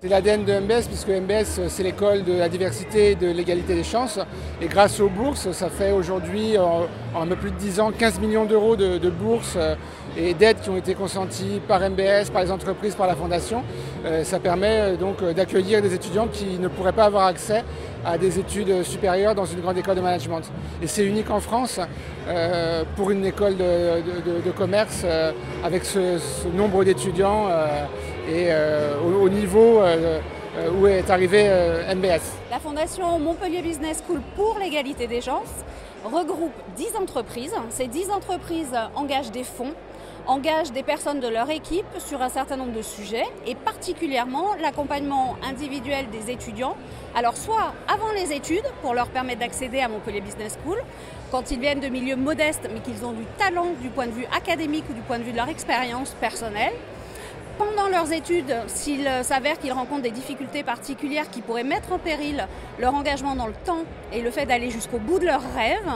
C'est l'ADN de MBS, puisque MBS, c'est l'école de la diversité et de l'égalité des chances. Et grâce aux bourses, ça fait aujourd'hui, en un peu plus de 10 ans, 15 millions d'euros de bourses et d'aides qui ont été consenties par MBS, par les entreprises, par la Fondation. Ça permet donc d'accueillir des étudiants qui ne pourraient pas avoir accès à des études supérieures dans une grande école de management. Et c'est unique en France pour une école de commerce avec ce nombre d'étudiants et au niveau où est arrivé MBS. La Fondation Montpellier Business School pour l'égalité des chances regroupe 10 entreprises. Ces 10 entreprises engagent des fonds, engagent des personnes de leur équipe sur un certain nombre de sujets et particulièrement l'accompagnement individuel des étudiants. Alors soit avant les études pour leur permettre d'accéder à Montpellier Business School, quand ils viennent de milieux modestes mais qu'ils ont du talent du point de vue académique ou du point de vue de leur expérience personnelle. Pendant leurs études, s'il s'avère qu'ils rencontrent des difficultés particulières qui pourraient mettre en péril leur engagement dans le temps et le fait d'aller jusqu'au bout de leurs rêves,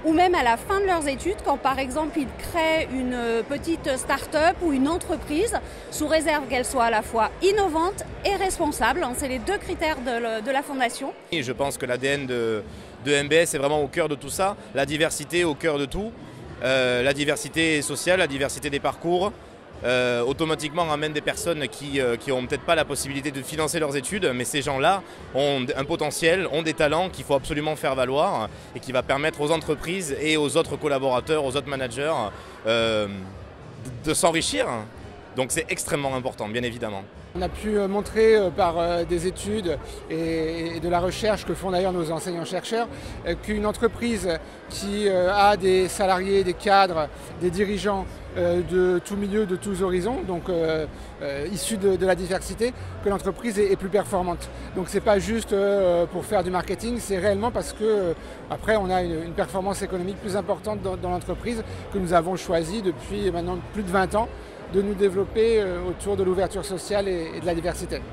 ou même à la fin de leurs études, quand par exemple ils créent une petite start-up ou une entreprise, sous réserve qu'elle soit à la fois innovante et responsable. C'est les deux critères de la Fondation. Et je pense que l'ADN de MBS est vraiment au cœur de tout ça, la diversité au cœur de tout, la diversité sociale, la diversité des parcours. Automatiquement amène des personnes qui n'ont peut-être pas la possibilité de financer leurs études, mais ces gens-là ont un potentiel, ont des talents qu'il faut absolument faire valoir et qui va permettre aux entreprises et aux autres collaborateurs, aux autres managers de s'enrichir. Donc c'est extrêmement important, bien évidemment. On a pu montrer par des études et de la recherche que font d'ailleurs nos enseignants-chercheurs qu'une entreprise qui a des salariés, des cadres, des dirigeants de tous milieux, de tous horizons, donc issus de la diversité, que l'entreprise est plus performante. Donc c'est pas juste pour faire du marketing, c'est réellement parce que après on a une performance économique plus importante dans l'entreprise que nous avons choisi depuis maintenant plus de 20 ans de nous développer autour de l'ouverture sociale et de la diversité.